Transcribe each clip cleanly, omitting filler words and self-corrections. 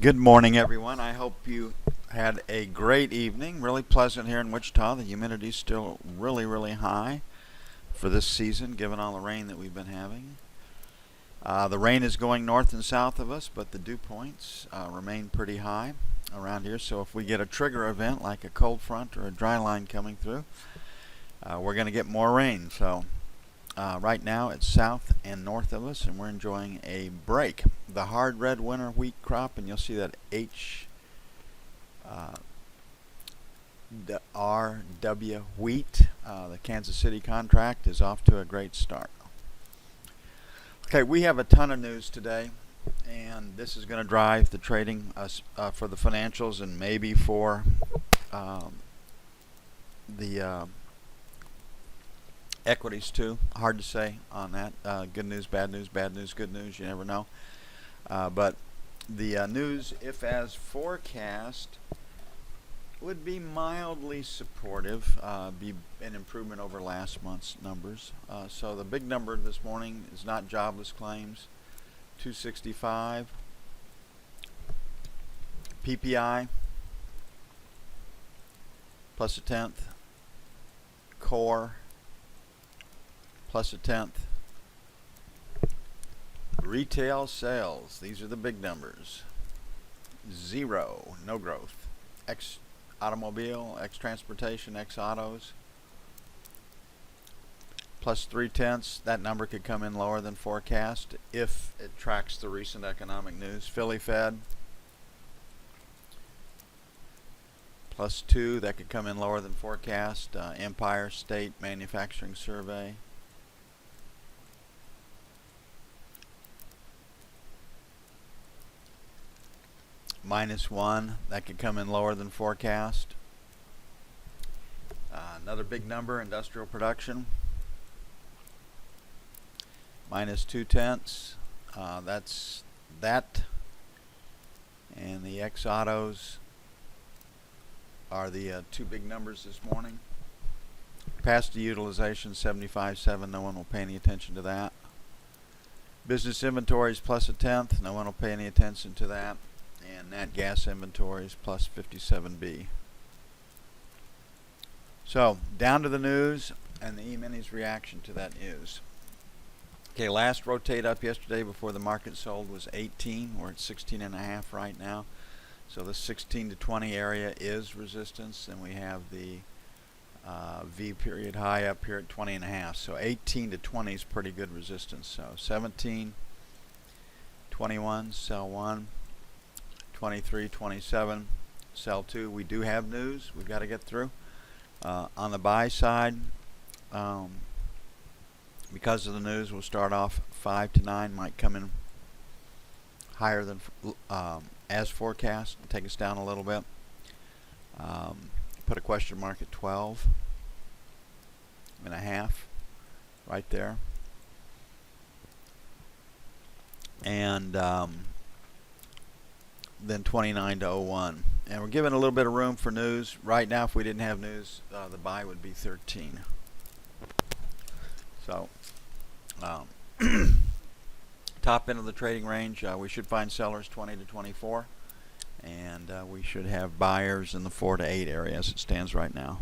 Good morning, everyone. I hope you had a great evening. Really pleasant here in Wichita. The humidity's still really high for this season, given all the rain that we've been having. The rain is going north and south of us, but the dew points remain pretty high around here. So if we get a trigger event like a cold front or a dry line coming through, we're going to get more rain. So right now it's south and north of us, and we're enjoying a break. The hard red winter wheat crop, and you'll see that RW wheat, the Kansas City contract, is off to a great start. Okay, we have a ton of news today, and this is going to drive the trading for the financials and maybe for the equities too. Hard to say on that. Good news, bad news, bad news, good news. You never know. But the news, if as forecast, would be mildly supportive, be an improvement over last month's numbers. So the big number this morning is not jobless claims, 265. PPI, plus a tenth. Core, plus a tenth. Retail sales, these are the big numbers. 0, no growth. X automobile, X transportation, X autos, plus 0.3. That number could come in lower than forecast if it tracks the recent economic news. Philly Fed, plus 2. That could come in lower than forecast. Empire State Manufacturing Survey, -1. That could come in lower than forecast. Another big number, industrial production, -0.2. That's that. And the X autos are the two big numbers this morning. Capacity utilization 75.7. No one will pay any attention to that. Business inventories plus a tenth. No one will pay any attention to that. And nat gas inventories plus 57B. So down to the news and the E-minis reaction to that news. Okay, last rotate up yesterday before the market sold was 18. We're at 16.5 right now. So the 16 to 20 area is resistance, and we have the V period high up here at 20.5. So 18 to 20 is pretty good resistance. So 17, 21, sell 1. 23, 27, sell 2. We do have news we've got to get through. On the buy side, because of the news, we'll start off 5 to 9, might come in higher than as forecast, take us down a little bit. Put a question mark at 12.5 right there. And then 29 to 01. And we're giving a little bit of room for news. Right now, if we didn't have news, the buy would be 13. So, top end of the trading range, we should find sellers 20 to 24. And we should have buyers in the 4 to 8 area as it stands right now.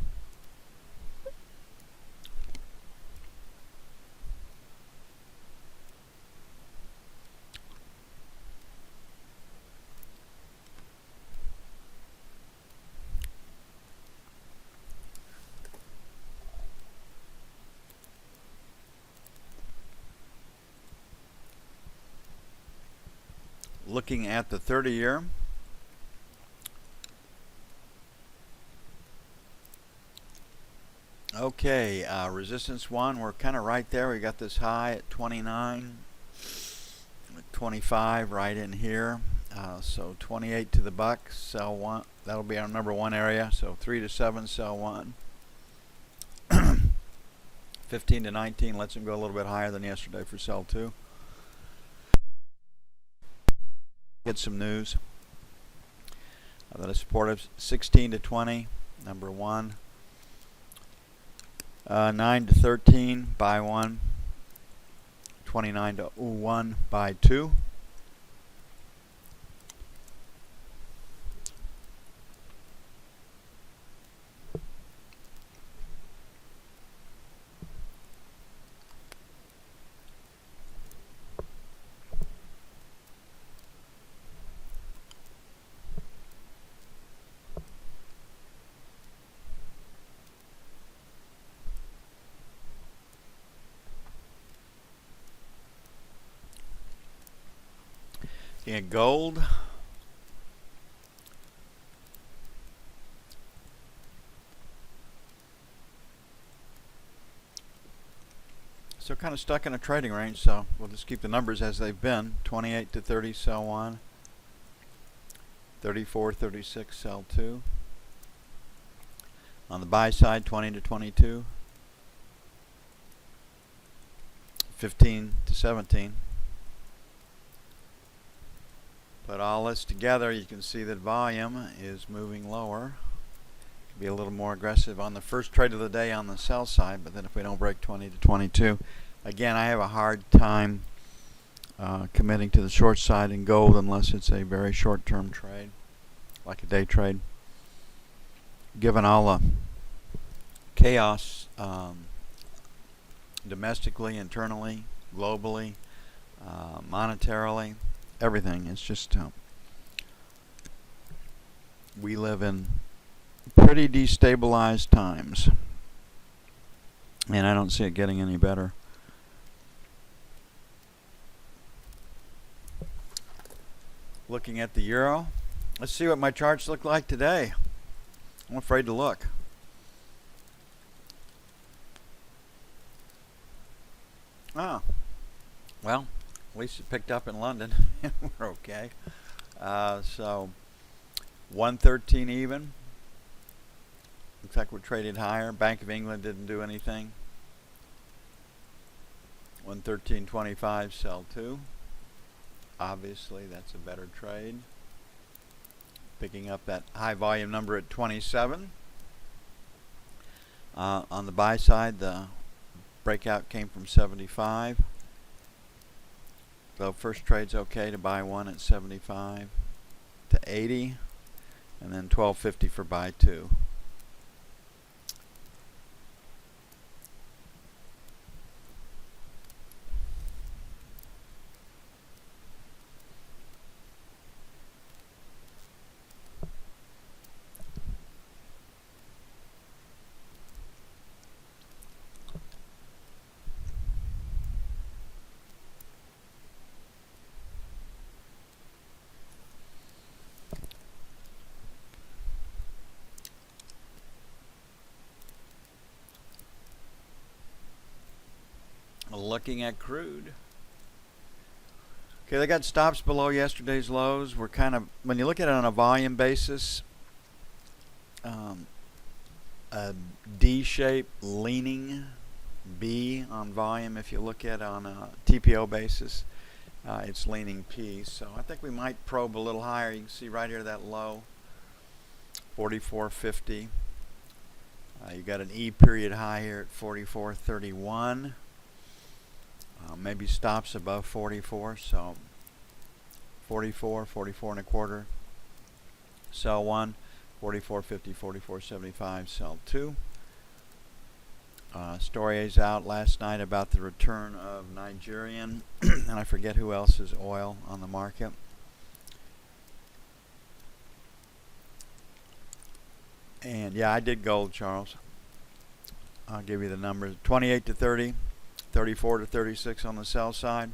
Looking at the 30-year, okay, resistance 1, we're kind of right there. We got this high at 29, 25 right in here. So 28 to the buck, sell 1. That'll be our number 1 area. So 3 to 7, sell 1. 15 to 19, lets them go a little bit higher than yesterday for sell 2. Get some news that is supportive. 16 to 20, number 1. 9 to 13, buy 1. 29 to 1, buy 2. Looking at gold. So kind of stuck in a trading range, so we'll just keep the numbers as they've been. 28 to 30, sell 1. 34, 36, sell 2. On the buy side, 20 to 22. 15 to 17. Put all this together, you can see that volume is moving lower. Be a little more aggressive on the first trade of the day on the sell side, but then if we don't break 20 to 22, again, I have a hard time committing to the short side in gold unless it's a very short-term trade, like a day trade. Given all the chaos domestically, internally, globally, monetarily, everything, it's just we live in pretty destabilized times, and I don't see it getting any better. Looking at the euro, let's see what my charts look like today. I'm afraid to look. Oh, well, at least it picked up in London. We're okay. So 113 even. Looks like we're traded higher. Bank of England didn't do anything. 113.25, sell 2. Obviously, that's a better trade. Picking up that high volume number at 27. On the buy side, the breakout came from 75. So first trade's okay to buy 1 at 75 to 80, and then 12.50 for buy 2. Looking at crude. Okay, they got stops below yesterday's lows. We're kind of, when you look at it on a volume basis, a D-shape leaning B on volume. If you look at it on a TPO basis, it's leaning P. So I think we might probe a little higher. You can see right here that low, 44.50. You got an E period high here at 44.31. Maybe stops above 44, so 44, 44 and a quarter, sell 1, 44.50, 44.75, sell 2. Stories out last night about the return of Nigerian, and I forget who else's oil on the market. And yeah, I did gold, Charles. I'll give you the numbers. 28 to 30. 34 to 36 on the sell side.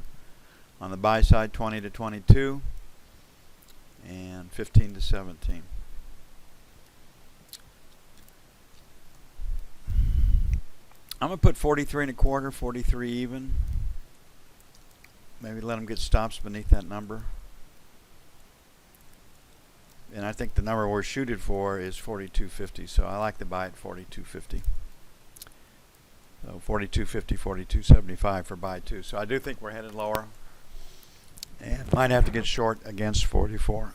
On the buy side, 20 to 22 and 15 to 17. I'm going to put 43 and a quarter, 43 even. Maybe let them get stops beneath that number. And I think the number we're shooting for is 42.50, so I like to buy at 42.50. So 42.50, 42.75 for buy 2. So I do think we're headed lower, and might have to get short against 44.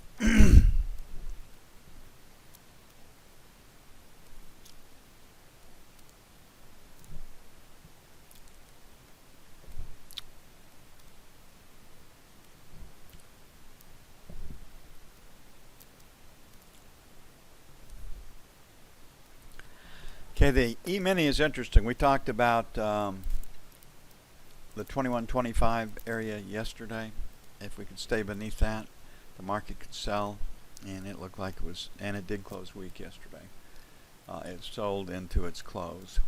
Okay, the E-mini is interesting. We talked about the 21.25 area yesterday. If we could stay beneath that, the market could sell, and it looked like it was, and it did close weak yesterday. It sold into its close.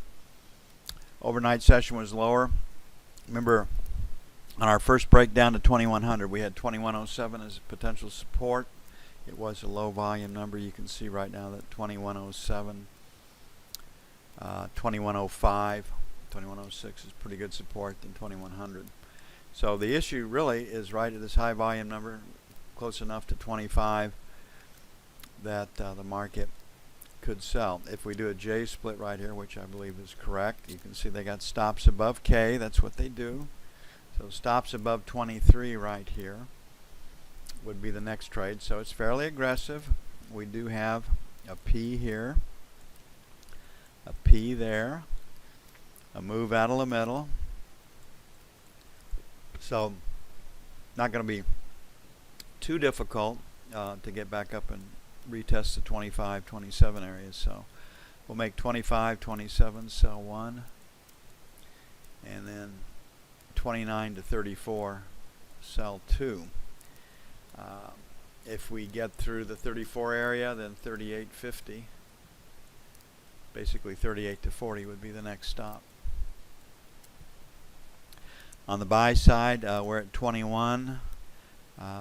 Overnight session was lower. Remember, On our first breakdown to 2100, we had 2107 as potential support. It was a low volume number. You can see right now that 2107, 2105, 2106 is pretty good support than 2100. So the issue really is right at this high volume number, close enough to 25, that the market could sell. If we do a J split right here, which I believe is correct, you can see they got stops above K. That's what they do. So stops above 23 right here would be the next trade. So it's fairly aggressive. We do have a P here, a P there, a move out of the middle. So not going to be too difficult to get back up and retest the 25, 27 areas. So we'll make 25, 27, sell 1, and then 29 to 34, sell 2. If we get through the 34 area, then 38.50, basically 38 to 40 would be the next stop. On the buy side, we're at 21,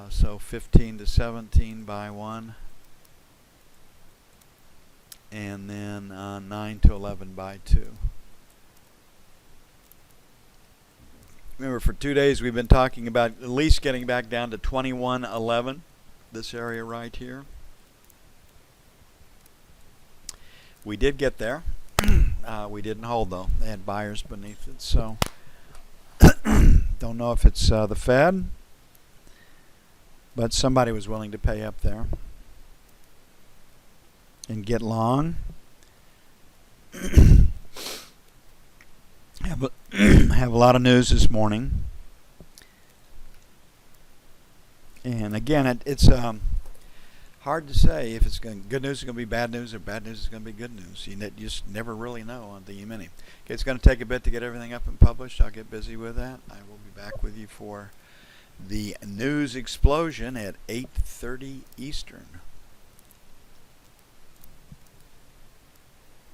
so 15 to 17, buy 1, and then 9 to 11, buy 2. Remember, for 2 days we've been talking about at least getting back down to 21.11, this area right here. We did get there. We didn't hold though. They had buyers beneath it, so don't know if it's the Fed, but somebody was willing to pay up there and get long. Have a lot of news this morning, and again, it's hard to say if it's good news is going to be bad news or bad news is going to be good news. You just never really know on the E-mini. Okay, it's going to take a bit to get everything up and published. I'll get busy with that. I will be back with you for the news explosion at 8:30 Eastern.